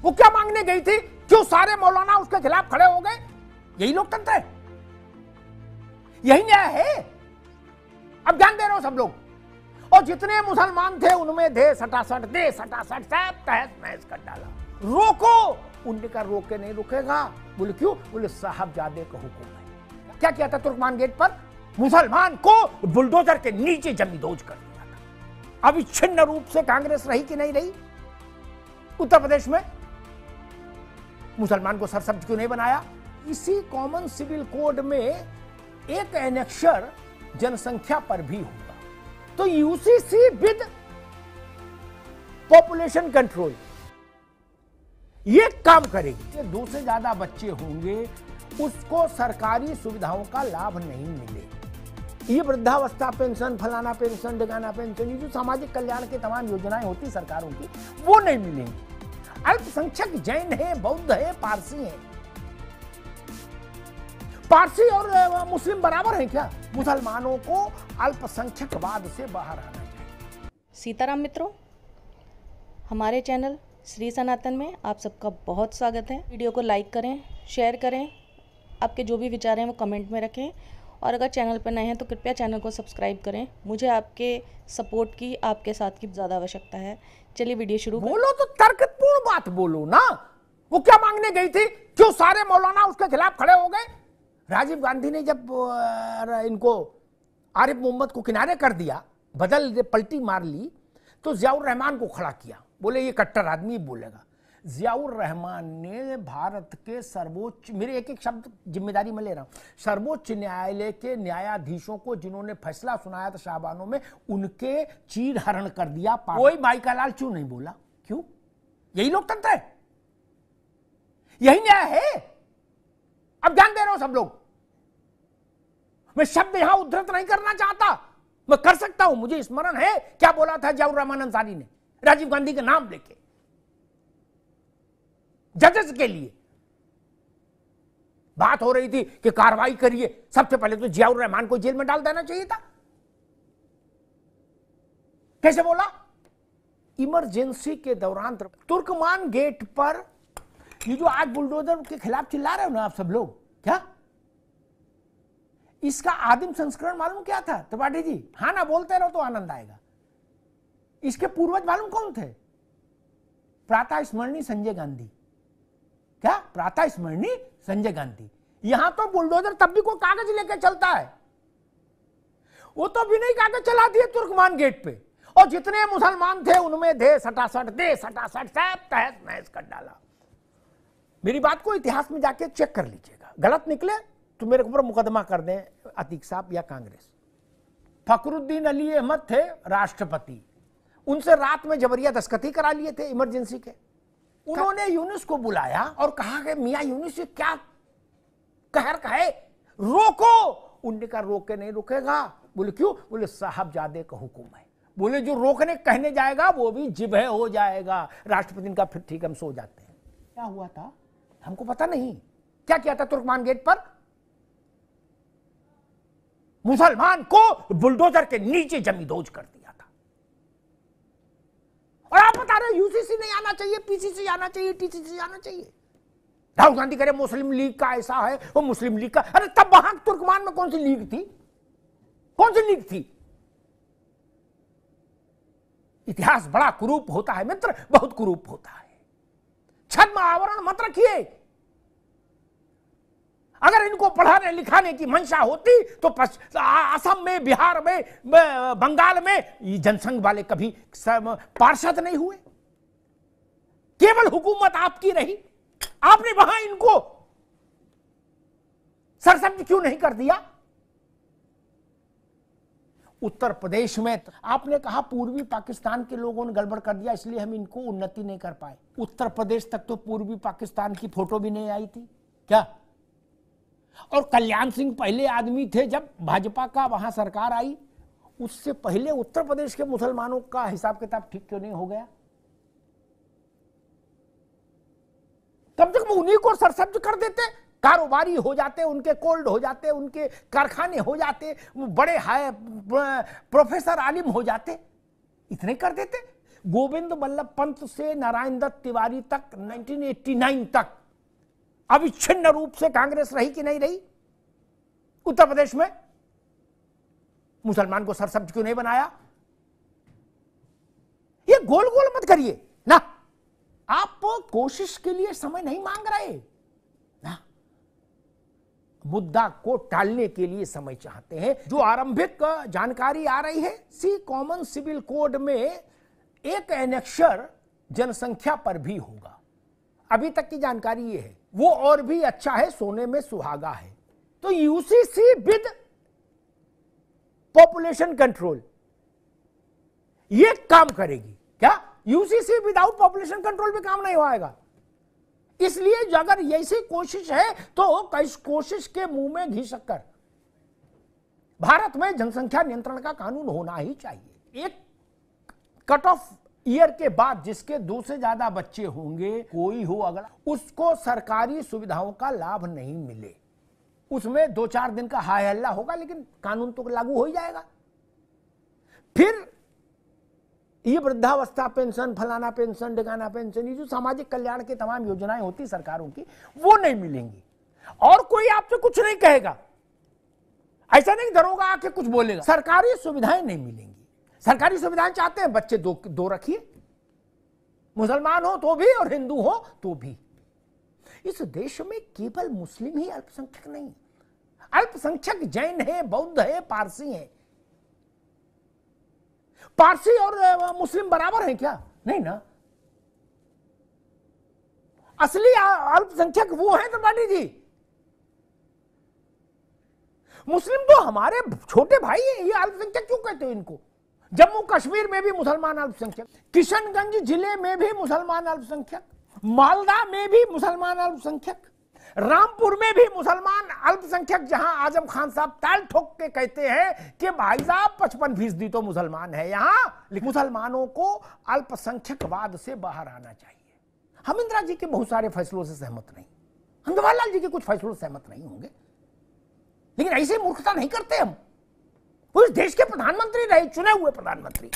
वो क्या मांगने गई थी? क्यों सारे मौलाना उसके खिलाफ खड़े हो गए? यही लोकतंत्र है, यही न्याय है। अब ध्यान दे रहे हो सब लोग। और जितने मुसलमान थे उनमें दे सटासट सब तहस नहस कर डाला। रोको, उनने कहा रोके नहीं रुकेगा। बोले क्यों? बोले साहबजादे का हुक्म है। क्या किया था तुर्कमान गेट पर? मुसलमान को बुलडोजर के नीचे जमींदोज कर दिया था। अविच्छिन्न रूप से कांग्रेस रही कि नहीं रही? उत्तर प्रदेश में मुसलमान को सरसब्ज क्यों नहीं बनाया? इसी कॉमन सिविल कोड में एक एनेक्शर जनसंख्या पर भी होगा। तो यूसीसी विद पॉपुलेशन कंट्रोल ये काम करेगी। 2 से ज्यादा बच्चे होंगे उसको सरकारी सुविधाओं का लाभ नहीं मिले। ये वृद्धावस्था पेंशन, फलाना पेंशन, ढिकाना पेंशन, ये जो सामाजिक कल्याण की तमाम योजनाएं होती सरकारों की, वो नहीं मिलेंगी। अल्पसंख्यक जैन है, बौद्ध है, पारसी है। पारसी और मुस्लिम बराबर हैं क्या? मुसलमानों को अल्पसंख्यकवाद से बाहर आना चाहिए। सीताराम मित्रों, हमारे चैनल श्री सनातन में आप सबका बहुत स्वागत है। वीडियो को लाइक करें, शेयर करें, आपके जो भी विचार हैं वो कमेंट में रखें, और अगर चैनल पर नए हैं तो कृपया चैनल को सब्सक्राइब करें। मुझे आपके सपोर्ट की, आपके साथ की ज़्यादा आवश्यकता है। चलिए वीडियो शुरू बोलो तो तर्कपूर्ण बात बोलो ना। वो क्या मांगने गई थी? क्यों सारे मौलाना उसके खिलाफ खड़े हो गए? राजीव गांधी ने जब इनको आरिफ मोहम्मद को किनारे कर दिया, पलटी मार ली, तो जियाउर रहमान को खड़ा किया। बोले ये कट्टर आदमी बोलेगा। जियाउर रहमान ने भारत के सर्वोच्च, मेरे एक एक शब्द जिम्मेदारी में ले रहा हूं, सर्वोच्च न्यायालय के न्यायाधीशों को जिन्होंने फैसला सुनाया था शाहबानों में, उनके चीर हरण कर दिया। कोई भाई का लाल क्यों नहीं बोला? क्यों? यही लोकतंत्र है, यही न्याय है। अब ध्यान दे रहे हो सब लोग। मैं शब्द यहां उद्धृत नहीं करना चाहता, मैं कर सकता हूं। मुझे स्मरण है क्या बोला था जियाउर रहमान अंसारी ने राजीव गांधी के नाम लेके जजेस के लिए। बात हो रही थी कि कार्रवाई करिए, सबसे पहले तो जियाउर रहमान को जेल में डाल देना चाहिए था। कैसे बोला? इमरजेंसी के दौरान तुर्कमान गेट पर ये जो आज बुलडोजर के खिलाफ चिल्ला रहे हो ना आप सब लोग, क्या इसका आदिम संस्करण मालूम क्या था त्रिपाठी जी? हाँ ना, बोलते रहो तो आनंद आएगा। इसके पूर्वज मालूम कौन थे? प्रातः स्मरणीय संजय गांधी। क्या? प्रातः स्मरणीय संजय गांधी। यहां तो बुलडोजर तब भी कोई कागज लेके चलता है, वो तो भी नहीं कागज चला दिए तुर्कमान गेट पे। और जितने मुसलमान थे उनमें दे सटासट सब तहस नहस कर डाला। मेरी बात को इतिहास में जाके चेक कर लीजिएगा, गलत निकले तो मेरे ऊपर मुकदमा कर दें अतीक साहब या कांग्रेस। फखरुद्दीन अली अहमद थे राष्ट्रपति, उनसे रात में जबरिया दस्तखत करा लिए थे इमरजेंसी के। उन्होंने यूनुस को बुलाया और कहा कि मियां यूनुस ये क्या कहर कहे, रोको। उनने कहा रोके नहीं रुकेगा। बोले क्यों? बोले साहबजादे का हुक्म है। बोले जो रोकने कहने जाएगा वो भी जिबह हो जाएगा। राष्ट्रपति का फिर ठीक हम सो जाते हैं। क्या हुआ था हमको पता नहीं। क्या किया था तुर्कमान गेट पर? मुसलमान को बुलडोजर के नीचे जमींदोज कर दिया था। और आप बता रहे यूसीसी नहीं आना चाहिए, पीसीसी आना चाहिए, टीसीसी आना चाहिए। राहुल गांधी कह रहे मुस्लिम लीग का ऐसा है, वो मुस्लिम लीग का। अरे तब वहां तुर्कमान में कौन सी लीग थी? कौन सी लीग थी? इतिहास बड़ा कुरूप होता है मित्र, बहुत कुरूप होता है। छद्म आवरण मत रखिए। अगर इनको पढ़ाने लिखाने की मंशा होती तो असम में, बिहार में, बंगाल में जनसंघ वाले कभी पार्षद नहीं हुए। केवल हुकूमत आपकी रही, आपने वहां इनको सरसब्ज क्यों नहीं कर दिया? उत्तर प्रदेश में आपने कहा पूर्वी पाकिस्तान के लोगों ने गड़बड़ कर दिया इसलिए हम इनको उन्नति नहीं कर पाए। उत्तर प्रदेश तक तो पूर्वी पाकिस्तान की फोटो भी नहीं आई थी क्या? और कल्याण सिंह पहले आदमी थे जब भाजपा का वहां सरकार आई, उससे पहले उत्तर प्रदेश के मुसलमानों का हिसाब किताब ठीक क्यों नहीं हो गया? कम से कम उन्हीं को सरसब्ज कर देते, कारोबारी हो जाते, उनके कोल्ड हो जाते, उनके कारखाने हो जाते, बड़े हाई प्रोफेसर आलिम हो जाते, इतने कर देते। गोविंद बल्लभ पंत से नारायण दत्त तिवारी तक 1989 तक अविच्छिन्न रूप से कांग्रेस रही कि नहीं रही? उत्तर प्रदेश में मुसलमान को सरसब्ज क्यों नहीं बनाया? ये गोल गोल मत करिए ना, आप कोशिश के लिए समय नहीं मांग रहे ना, मुद्दा को टालने के लिए समय चाहते हैं। जो आरंभिक जानकारी आ रही है, कॉमन सिविल कोड में एक एनेक्शर जनसंख्या पर भी होगा। अभी तक की जानकारी ये है, वो और भी अच्छा है, सोने में सुहागा है। तो यूसीसी विद पॉपुलेशन कंट्रोल ये काम करेगी क्या? यूसीसी विदाउट पॉपुलेशन कंट्रोल भी काम नहीं होगा। इसलिए अगर ऐसी कोशिश है तो इस कोशिश के मुंह में घी शक्कर। भारत में जनसंख्या नियंत्रण का कानून होना ही चाहिए। एक कट ऑफ ईयर के बाद जिसके 2 से ज्यादा बच्चे होंगे, कोई हो अगर, उसको सरकारी सुविधाओं का लाभ नहीं मिले, उसमें 2-4 दिन का हाय हल्ला होगा, लेकिन कानून तो लागू हो ही जाएगा। फिर ये वृद्धावस्था पेंशन, फलाना पेंशन, ढिकाना पेंशन, ये जो सामाजिक कल्याण की तमाम योजनाएं होती सरकारों की, वो नहीं मिलेंगी और कोई आपसे कुछ नहीं कहेगा। ऐसा नहीं दरोगा आके कुछ बोलेगा। सरकारी सुविधाएं नहीं मिलेंगी। सरकारी सुविधाएं चाहते हैं, बच्चे दो रखिए, मुसलमान हो तो भी और हिंदू हो तो भी। इस देश में केवल मुस्लिम ही अल्पसंख्यक नहीं, अल्पसंख्यक जैन है, बौद्ध है, पारसी है। पारसी और मुस्लिम बराबर हैं क्या? नहीं ना। असली अल्पसंख्यक वो हैं त्रिपाठी जी। मुस्लिम तो हमारे छोटे भाई हैं, ये अल्पसंख्यक क्यों कहते हो इनको? जम्मू कश्मीर में भी मुसलमान अल्पसंख्यक, किशनगंज जिले में भी मुसलमान अल्पसंख्यक, मालदा में भी मुसलमान अल्पसंख्यक, रामपुर में भी मुसलमान अल्पसंख्यक, जहां आजम खान साहब ताल ठोक के कहते हैं कि भाई साहब 55% तो मुसलमान है यहां। मुसलमानों को अल्पसंख्यकवाद से बाहर आना चाहिए। हम इंदिरा जी के बहुत सारे फैसलों से सहमत नहीं, हम जवाहरलाल जी के कुछ फैसलों से सहमत नहीं होंगे, लेकिन ऐसे मूर्खता नहीं करते हम। वो इस देश के प्रधानमंत्री रहे, चुने हुए प्रधानमंत्री।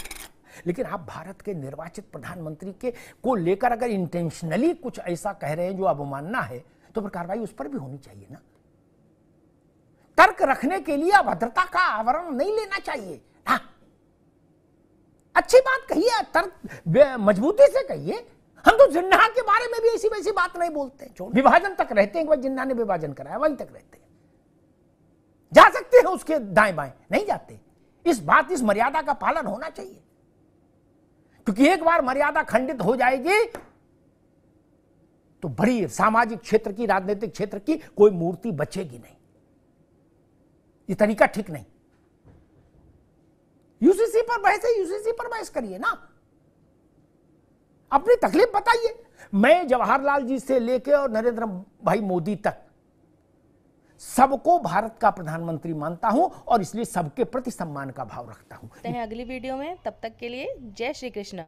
लेकिन आप भारत के निर्वाचित प्रधानमंत्री के को लेकर अगर इंटेंशनली कुछ ऐसा कह रहे हैं जो अवमानना है, तो फिर कार्रवाई उस पर भी होनी चाहिए ना। तर्क रखने के लिए अभद्रता का आवरण नहीं लेना चाहिए। हाँ, अच्छी बात कहिए, तर्क मजबूती से कहिए। हम तो जिन्ना के बारे में भी ऐसी वैसी बात नहीं बोलते हैं। विभाजन तक रहते हैं, जिन्ना ने विभाजन कराया वहीं तक रहते हैं। जा सकते हैं उसके दाएं बाएं, नहीं जाते। इस मर्यादा का पालन होना चाहिए, क्योंकि एक बार मर्यादा खंडित हो जाएगी तो बड़ी सामाजिक क्षेत्र की, राजनीतिक क्षेत्र की कोई मूर्ति बचेगी नहीं। ये तरीका ठीक नहीं। यूसीसी पर बहस करिए ना, अपनी तकलीफ बताइए। मैं जवाहरलाल जी से लेकर और नरेंद्र भाई मोदी तक सबको भारत का प्रधानमंत्री मानता हूं और इसलिए सबके प्रति सम्मान का भाव रखता हूं। अगली वीडियो में, तब तक के लिए जय श्री कृष्ण।